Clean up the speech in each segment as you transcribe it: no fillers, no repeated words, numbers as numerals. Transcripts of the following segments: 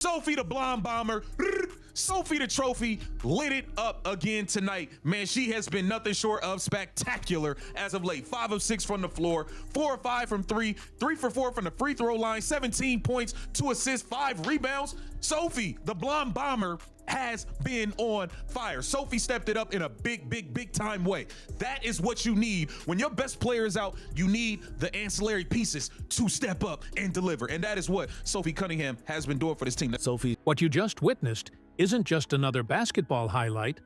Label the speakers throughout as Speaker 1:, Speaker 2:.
Speaker 1: Sophie the Blonde Bomber, Sophie the Trophy, lit it up again tonight. Man, she has been nothing short of spectacular as of late. 5 of 6 from the floor, 4 of 5 from 3, 3 for 4 from the free throw line, 17 points, 2 assists, 5 rebounds. Sophie, the Blonde Bomber, has been on fire. Sophie stepped it up in a big time way. That is what you need. When your best player is out, you need the ancillary pieces to step up and deliver. And that is what Sophie Cunningham has been doing for this team.
Speaker 2: Sophie, what you just witnessed isn't just another basketball highlight.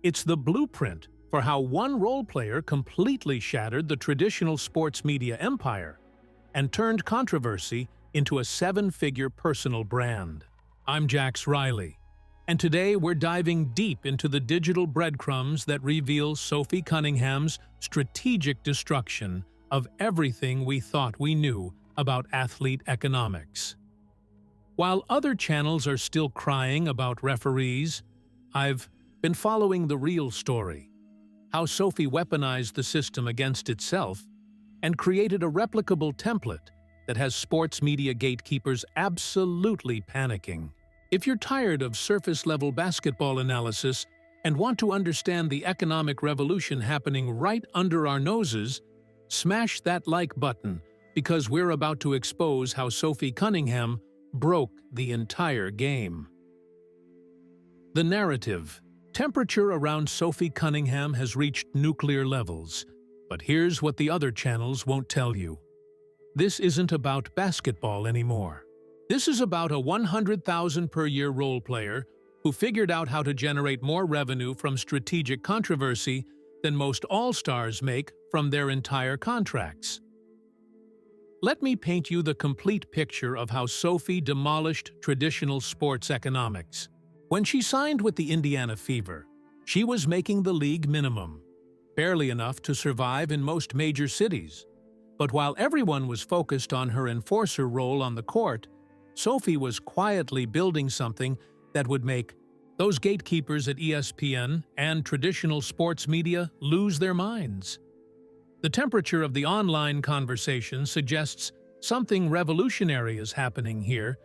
Speaker 2: It's the blueprint for how one role player completely shattered the traditional sports media empire and turned controversy into a 7-figure personal brand. I'm Jax Riley, and today we're diving deep into the digital breadcrumbs that reveal Sophie Cunningham's strategic destruction of everything we thought we knew about athlete economics. While other channels are still crying about referees, I've been following the real story, how Sophie weaponized the system against itself and created a replicable template that has sports media gatekeepers absolutely panicking. If you're tired of surface-level basketball analysis and want to understand the economic revolution happening right under our noses, smash that like button, because we're about to expose how Sophie Cunningham broke the entire game. The narrative. Temperature around Sophie Cunningham has reached nuclear levels, but here's what the other channels won't tell you. This isn't about basketball anymore. This is about a $100,000 per year role player who figured out how to generate more revenue from strategic controversy than most all-stars make from their entire contracts. Let me paint you the complete picture of how Sophie demolished traditional sports economics. When she signed with the Indiana Fever, she was making the league minimum, barely enough to survive in most major cities. But while everyone was focused on her enforcer role on the court, Sophie was quietly building something that would make those gatekeepers at ESPN and traditional sports media lose their minds. The temperature of the online conversation suggests something revolutionary is happening here,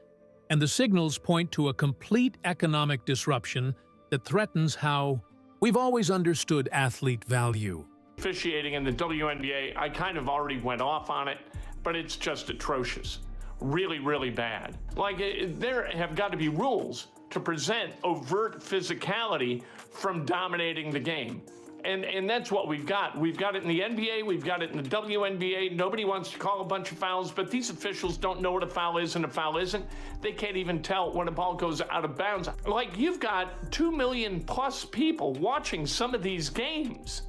Speaker 2: and the signals point to a complete economic disruption that threatens how we've always understood athlete value.
Speaker 3: Officiating in the WNBA, I kind of already went off on it, but it's just atrocious. Really bad. Like, there have got to be rules to present overt physicality from dominating the game. And that's what we've got. We've got it in the NBA, we've got it in the WNBA. Nobody wants to call a bunch of fouls, but these officials don't know what a foul is and a foul isn't. They can't even tell when a ball goes out of bounds. Like, you've got 2 million plus people watching some of these games.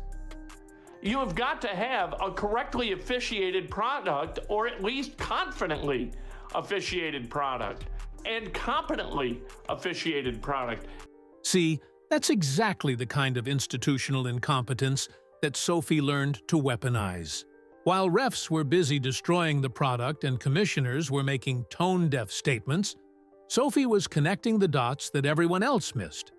Speaker 3: You have got to have a correctly officiated product, or at least confidently officiated product, and competently officiated product.
Speaker 2: See, that's exactly the kind of institutional incompetence that Sophie learned to weaponize. While refs were busy destroying the product and commissioners were making tone-deaf statements, Sophie was connecting the dots that everyone else missed.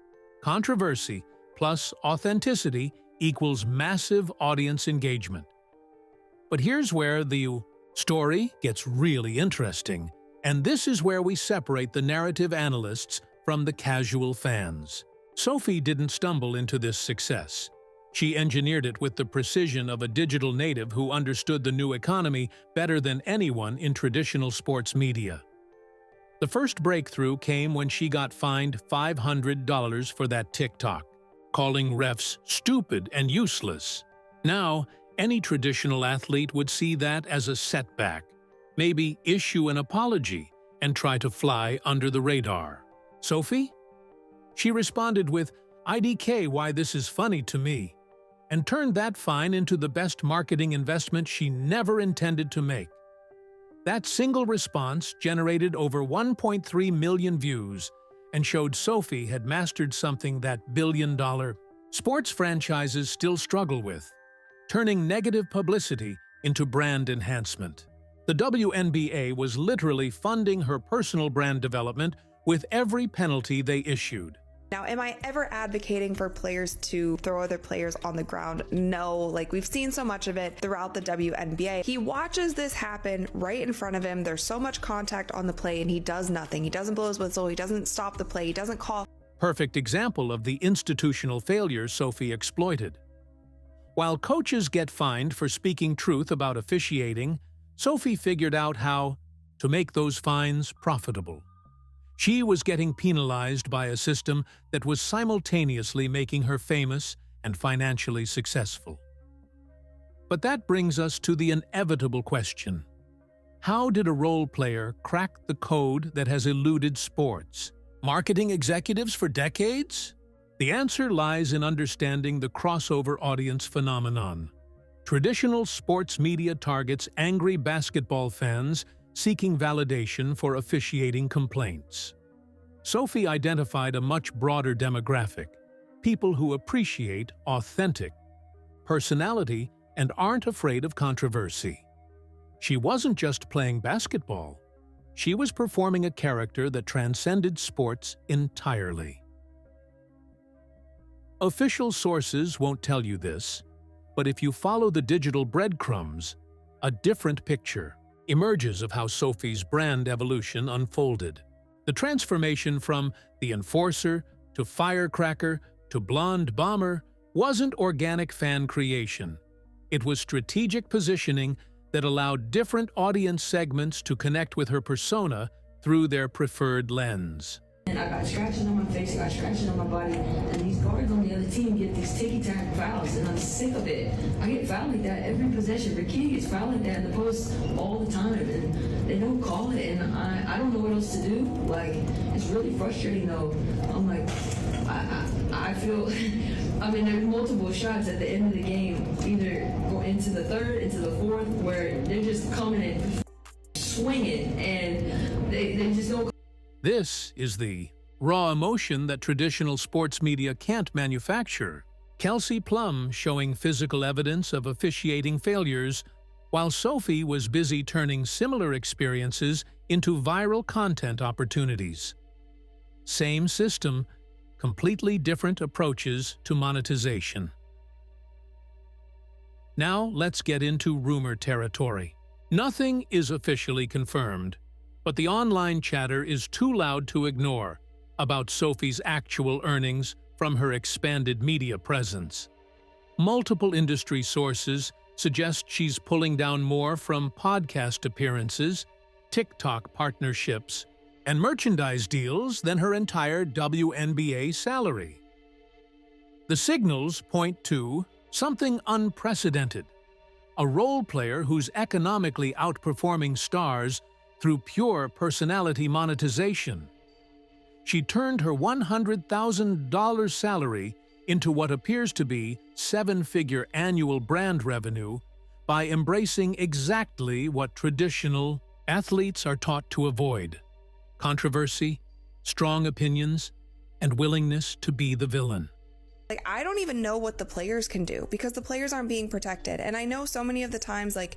Speaker 2: Controversy plus authenticity equals massive audience engagement. But here's where the story gets really interesting, and this is where we separate the narrative analysts from the casual fans. Sophie didn't stumble into this success. She engineered it with the precision of a digital native who understood the new economy better than anyone in traditional sports media. The first breakthrough came when she got fined $500 for that TikTok, calling refs stupid and useless. Now, any traditional athlete would see that as a setback, maybe issue an apology and try to fly under the radar. Sophie? She responded with, "IDK, why this is funny to me," and turned that fine into the best marketing investment she never intended to make. That single response generated over 1.3 million views and showed Sophie had mastered something that billion-dollar sports franchises still struggle with, turning negative publicity into brand enhancement. The WNBA was literally funding her personal brand development with every penalty they issued.
Speaker 4: Now, am I ever advocating for players to throw other players on the ground? No, like we've seen so much of it throughout the WNBA. He watches this happen right in front of him. There's so much contact on the play and he does nothing. He doesn't blow his whistle. He doesn't stop the play. He doesn't call.
Speaker 2: Perfect example of the institutional failure Sophie exploited. While coaches get fined for speaking truth about officiating, Sophie figured out how to make those fines profitable. She was getting penalized by a system that was simultaneously making her famous and financially successful. But that brings us to the inevitable question. How did a role player crack the code that has eluded sports? Marketing executives for decades? The answer lies in understanding the crossover audience phenomenon. Traditional sports media targets angry basketball fans seeking validation for officiating complaints. Sophie identified a much broader demographic, people who appreciate authentic personality and aren't afraid of controversy. She wasn't just playing basketball. She was performing a character that transcended sports entirely. Official sources won't tell you this, but if you follow the digital breadcrumbs, a different picture emerges of how Sophie's brand evolution unfolded. The transformation from the enforcer to firecracker to blonde bomber wasn't organic fan creation. It was strategic positioning that allowed different audience segments to connect with her persona through their preferred lens.
Speaker 5: And I got scratching on my face, I got scratching on my body, and these guards on the other team get these ticky-tack fouls, and I'm sick of it. I get fouled like that every possession. Ricky gets fouled like that in the post all the time, and they don't call it, and I don't know what else to do. Like, it's really frustrating, though. I'm like, I feel, I mean, there's multiple shots at the end of the game, either go into the third, into the fourth, where they're just coming and swinging, and they just don't.
Speaker 2: This is the raw emotion that traditional sports media can't manufacture. Kelsey Plum showing physical evidence of officiating failures, while Sophie was busy turning similar experiences into viral content opportunities. Same system, completely different approaches to monetization. Now let's get into rumor territory. Nothing is officially confirmed, but the online chatter is too loud to ignore about Sophie's actual earnings from her expanded media presence. Multiple industry sources suggest she's pulling down more from podcast appearances, TikTok partnerships, and merchandise deals than her entire WNBA salary. The signals point to something unprecedented, a role player who's economically outperforming stars through pure personality monetization. She turned her $100,000 salary into what appears to be seven-figure annual brand revenue by embracing exactly what traditional athletes are taught to avoid: controversy, strong opinions, and willingness to be the villain.
Speaker 4: Like, I don't even know what the players can do because the players aren't being protected. And I know so many of the times, like,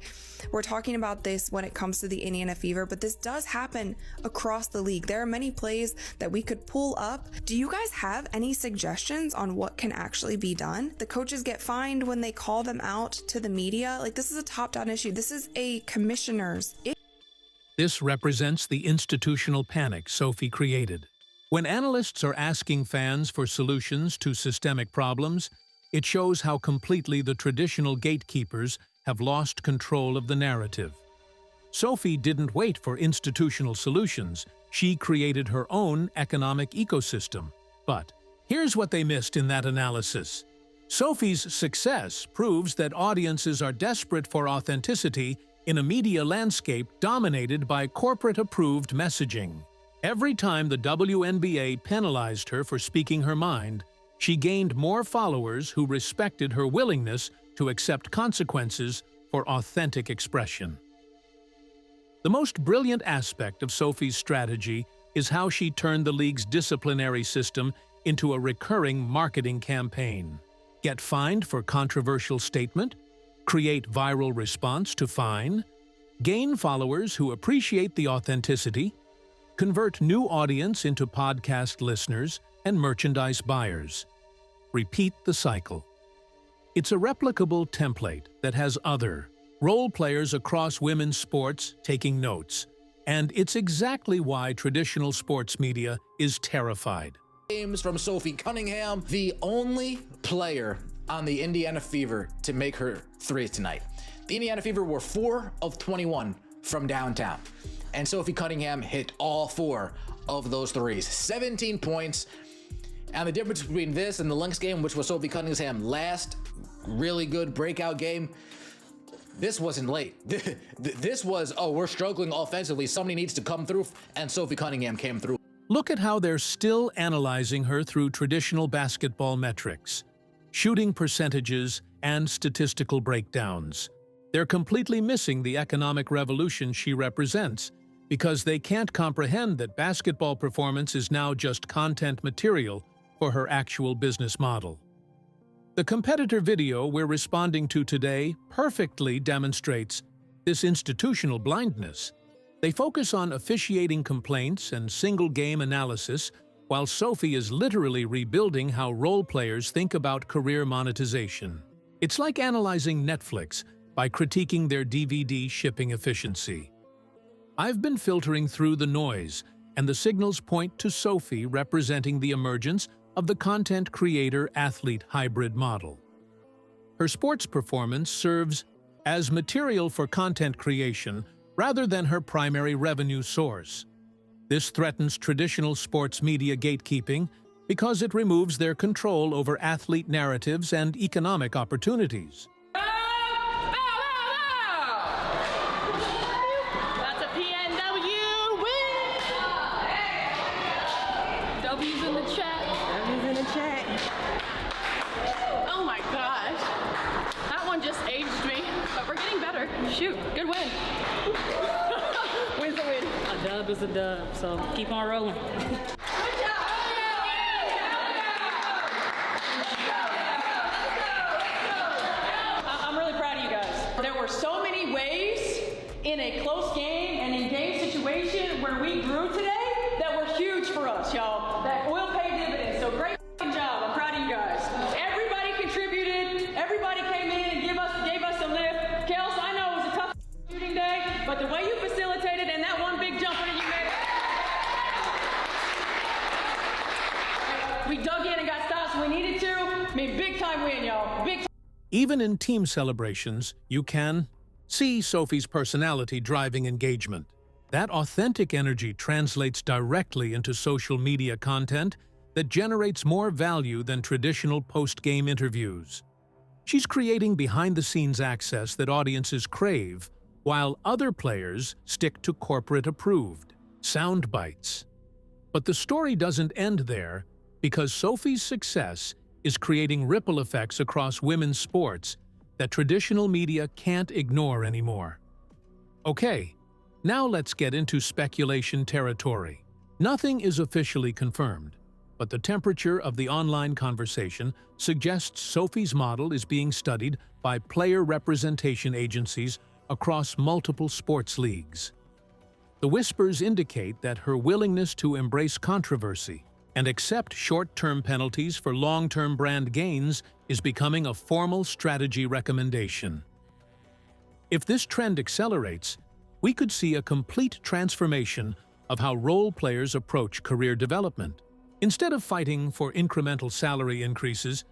Speaker 4: we're talking about this when it comes to the Indiana Fever, but this does happen across the league. There are many plays that we could pull up. Do you guys have any suggestions on what can actually be done? The coaches get fined when they call them out to the media. Like, this is a top-down issue. This is a commissioner's issue.
Speaker 2: This represents the institutional panic Sophie created. When analysts are asking fans for solutions to systemic problems, it shows how completely the traditional gatekeepers have lost control of the narrative. Sophie didn't wait for institutional solutions. She created her own economic ecosystem. But here's what they missed in that analysis. Sophie's success proves that audiences are desperate for authenticity in a media landscape dominated by corporate-approved messaging. Every time the WNBA penalized her for speaking her mind, she gained more followers who respected her willingness to accept consequences for authentic expression. The most brilliant aspect of Sophie's strategy is how she turned the league's disciplinary system into a recurring marketing campaign. Get fined for controversial statement, create viral response to fine, gain followers who appreciate the authenticity, convert new audience into podcast listeners, and merchandise buyers. Repeat the cycle. It's a replicable template that has other role players across women's sports taking notes, and it's exactly why traditional sports media is terrified.
Speaker 6: Games from Sophie Cunningham, the only player on the Indiana Fever to make her three tonight. The Indiana Fever were 4 of 21 from downtown, and Sophie Cunningham hit all 4 of those threes. 17 points, and the difference between this and the Lynx game, which was Sophie Cunningham's last really good breakout game, this wasn't late. This was, oh, we're struggling offensively, somebody needs to come through, and Sophie Cunningham came through.
Speaker 2: Look at how they're still analyzing her through traditional basketball metrics, shooting percentages, and statistical breakdowns. They're completely missing the economic revolution she represents because they can't comprehend that basketball performance is now just content material for her actual business model. The competitor video we're responding to today perfectly demonstrates this institutional blindness. They focus on officiating complaints and single-game analysis, while Sophie is literally rebuilding how role players think about career monetization. It's like analyzing Netflix by critiquing their DVD shipping efficiency. I've been filtering through the noise, and the signals point to Sophie representing the emergence of the content creator-athlete hybrid model. Her sports performance serves as material for content creation rather than her primary revenue source. This threatens traditional sports media gatekeeping because it removes their control over athlete narratives and economic opportunities.
Speaker 7: That's a PNW win! W's in the chat. W's in the chat. Oh my gosh. That one just aged me, but we're getting better. Shoot, good win. Win's a win. A dub is a dub, so keep on rolling. I'm really proud of you guys. There were so many ways in a close game and in game situation where we grew today that were huge for us, y'all. That will pay dividends. So great job. I'm proud of you guys. Everybody contributed. Everybody came in and gave us a lift. Kels, I know it was a tough shooting day, but the way you facilitated and that one big jumper that you made, we dug in and got stops when we needed to. I mean, big time win, y'all. Big time.
Speaker 2: Even in team celebrations, you can see Sophie's personality driving engagement. That authentic energy translates directly into social media content that generates more value than traditional post-game interviews. She's creating behind-the-scenes access that audiences crave, while other players stick to corporate-approved sound bites. But the story doesn't end there, because Sophie's success is creating ripple effects across women's sports that traditional media can't ignore anymore. Okay, now let's get into speculation territory. Nothing is officially confirmed, but the temperature of the online conversation suggests Sophie's model is being studied by player representation agencies across multiple sports leagues. The whispers indicate that her willingness to embrace controversy and accept short-term penalties for long-term brand gains is becoming a formal strategy recommendation. If this trend accelerates, we could see a complete transformation of how role players approach career development. Instead of fighting for incremental salary increases,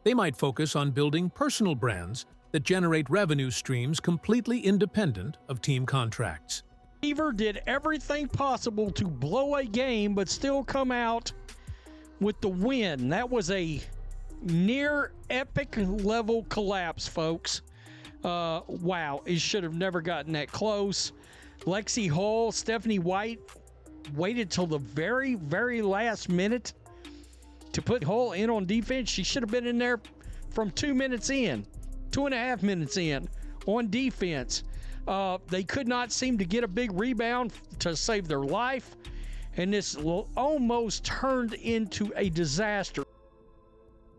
Speaker 2: they might focus on building personal brands that generate revenue streams completely independent of team contracts.
Speaker 8: Fever did everything possible to blow a game but still come out with the win. That was a near epic level collapse, folks. Wow, it should have never gotten that close. Lexi Hull, Stephanie White waited till the very, very last minute to put Hull in on defense. She should have been in there from 2 minutes in, 2.5 minutes in on defense. They could not seem to get a big rebound to save their life, and this almost turned into a disaster.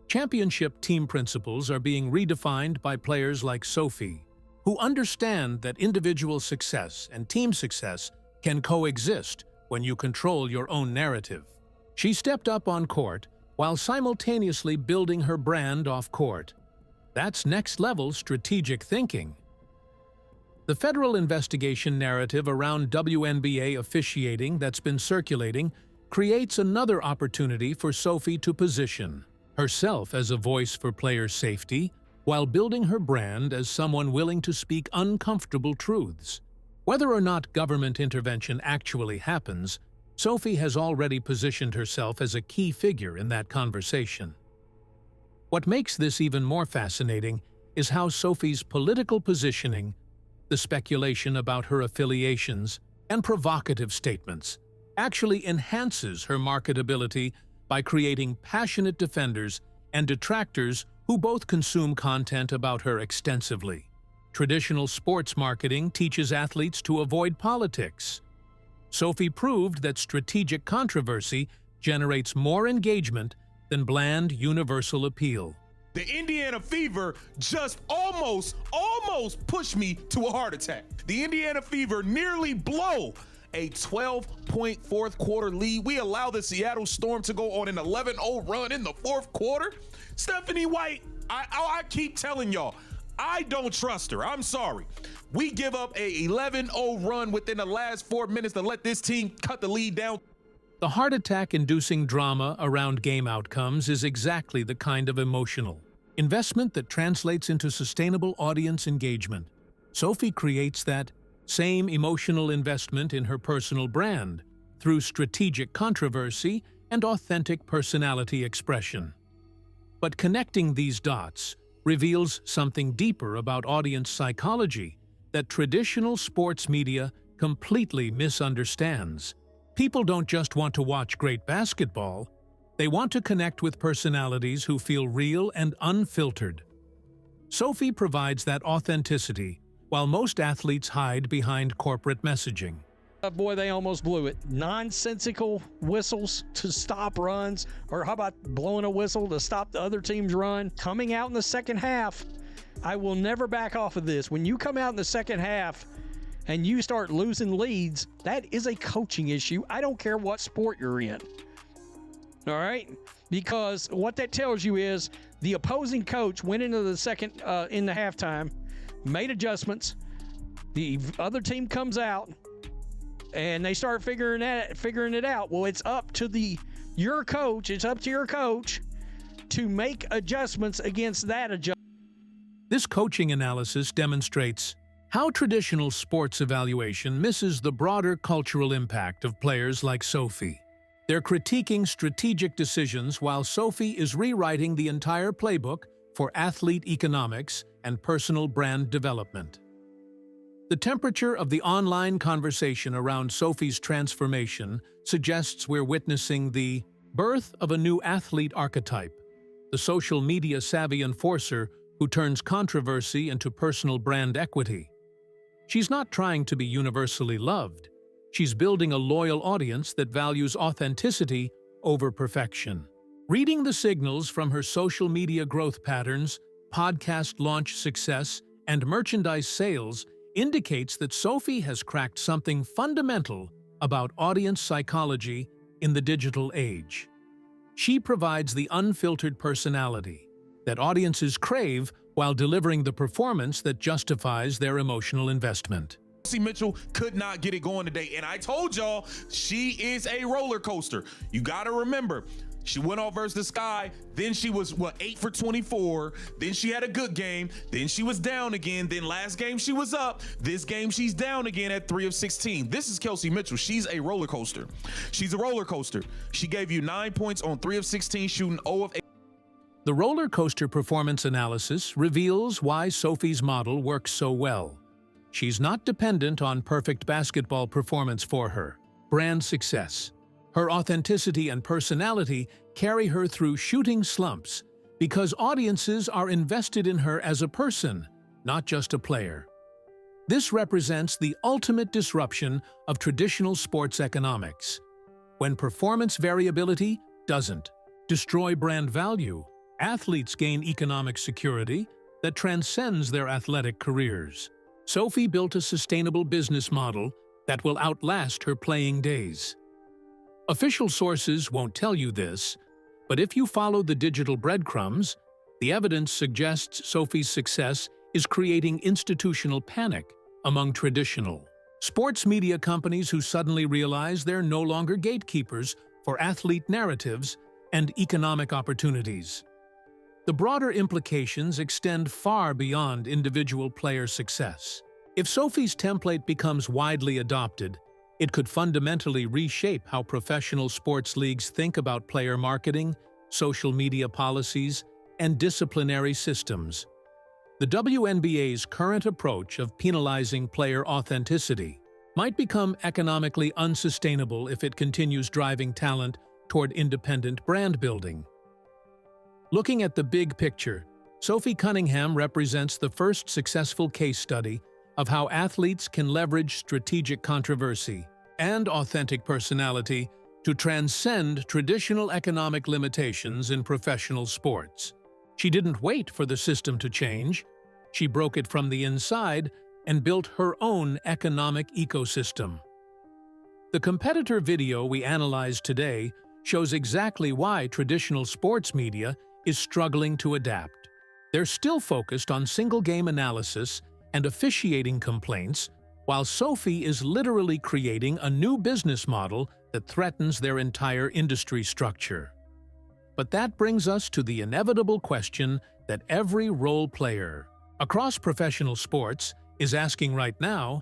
Speaker 2: Championship team principles are being redefined by players like Sophie, who understand that individual success and team success can coexist when you control your own narrative. She stepped up on court while simultaneously building her brand off court. That's next-level strategic thinking. The federal investigation narrative around WNBA officiating that's been circulating creates another opportunity for Sophie to position herself as a voice for player safety while building her brand as someone willing to speak uncomfortable truths. Whether or not government intervention actually happens, Sophie has already positioned herself as a key figure in that conversation. What makes this even more fascinating is how Sophie's political positioning, the speculation about her affiliations, and provocative statements actually enhances her marketability by creating passionate defenders and detractors who both consume content about her extensively. Traditional sports marketing teaches athletes to avoid politics. Sophie proved that strategic controversy generates more engagement than bland universal appeal.
Speaker 1: The Indiana Fever just almost pushed me to a heart attack. The Indiana Fever nearly blow a 12-point fourth quarter lead. We allow the Seattle Storm to go on an 11-0 run in the fourth quarter. Stephanie White, I keep telling y'all, I don't trust her. I'm sorry. We give up a 11-0 run within the last 4 minutes to let this team cut the lead down.
Speaker 2: The heart attack-inducing drama around game outcomes is exactly the kind of emotional investment that translates into sustainable audience engagement. Sophie creates that same emotional investment in her personal brand through strategic controversy and authentic personality expression. But connecting these dots reveals something deeper about audience psychology that traditional sports media completely misunderstands. People don't just want to watch great basketball, they want to connect with personalities who feel real and unfiltered. Sophie provides that authenticity, while most athletes hide behind corporate messaging.
Speaker 8: Boy, they almost blew it. Nonsensical whistles to stop runs, or how about blowing a whistle to stop the other team's run? Coming out in the second half, I will never back off of this. When you come out in the second half and you start losing leads, that is a coaching issue. I don't care what sport you're in. All right? Because what that tells you is the opposing coach went into the second in the halftime, made adjustments. The other team comes out and they start figuring it out. Well, it's up to your coach. It's up to your coach to make adjustments against that adjustment.
Speaker 2: This coaching analysis demonstrates how traditional sports evaluation misses the broader cultural impact of players like Sophie. They're critiquing strategic decisions while Sophie is rewriting the entire playbook for athlete economics and personal brand development. The temperature of the online conversation around Sophie's transformation suggests we're witnessing the birth of a new athlete archetype, the social media savvy enforcer who turns controversy into personal brand equity. She's not trying to be universally loved. She's building a loyal audience that values authenticity over perfection. Reading the signals from her social media growth patterns, podcast launch success, and merchandise sales indicates that Sophie has cracked something fundamental about audience psychology in the digital age. She provides the unfiltered personality that audiences crave while delivering the performance that justifies their emotional investment.
Speaker 1: Kelsey Mitchell could not get it going today, and I told y'all she is a roller coaster. You got to remember, she went off versus the Sky, then she was, 8 for 24, then she had a good game, then she was down again, then last game she was up, this game she's down again at 3 of 16. This is Kelsey Mitchell. She's a roller coaster. She's a roller coaster. She gave you 9 points on 3 of 16, shooting 0 of 8.
Speaker 2: The roller coaster performance analysis reveals why Sophie's model works so well. She's not dependent on perfect basketball performance for her brand success. Her authenticity and personality carry her through shooting slumps because audiences are invested in her as a person, not just a player. This represents the ultimate disruption of traditional sports economics. When performance variability doesn't destroy brand value, athletes gain economic security that transcends their athletic careers. Sophie built a sustainable business model that will outlast her playing days. Official sources won't tell you this, but if you follow the digital breadcrumbs, the evidence suggests Sophie's success is creating institutional panic among traditional sports media companies who suddenly realize they're no longer gatekeepers for athlete narratives and economic opportunities. The broader implications extend far beyond individual player success. If Sophie's template becomes widely adopted, it could fundamentally reshape how professional sports leagues think about player marketing, social media policies, and disciplinary systems. The WNBA's current approach of penalizing player authenticity might become economically unsustainable if it continues driving talent toward independent brand building. Looking at the big picture, Sophie Cunningham represents the first successful case study of how athletes can leverage strategic controversy and authentic personality to transcend traditional economic limitations in professional sports. She didn't wait for the system to change. She broke it from the inside and built her own economic ecosystem. The competitor video we analyzed today shows exactly why traditional sports media is struggling to adapt. They're still focused on single-game analysis and officiating complaints, while Sophie is literally creating a new business model that threatens their entire industry structure. But that brings us to the inevitable question that every role player across professional sports is asking right now: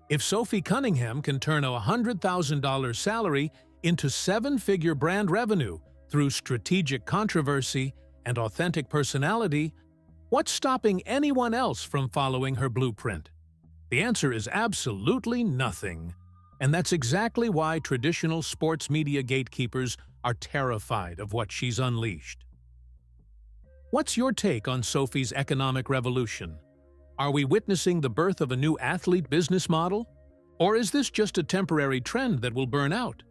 Speaker 2: if Sophie Cunningham can turn a $100,000 salary into seven-figure brand revenue through strategic controversy and authentic personality, what's stopping anyone else from following her blueprint? The answer is absolutely nothing. And that's exactly why traditional sports media gatekeepers are terrified of what she's unleashed. What's your take on Sophie's economic revolution? Are we witnessing the birth of a new athlete business model? Or is this just a temporary trend that will burn out?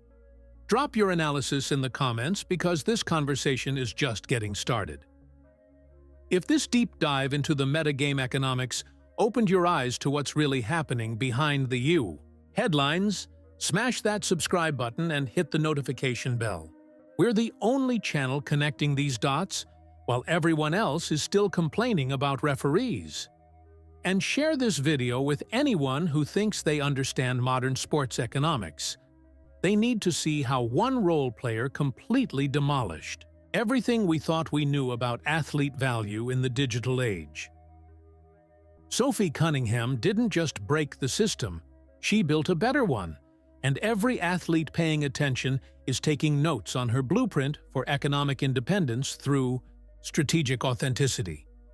Speaker 2: Drop your analysis in the comments because this conversation is just getting started. If this deep dive into the metagame economics opened your eyes to what's really happening behind the headlines, smash that subscribe button and hit the notification bell. We're the only channel connecting these dots, while everyone else is still complaining about referees. And share this video with anyone who thinks they understand modern sports economics. They need to see how one role player completely demolished everything we thought we knew about athlete value in the digital age. Sophie Cunningham didn't just break the system, she built a better one, and every athlete paying attention is taking notes on her blueprint for economic independence through strategic authenticity.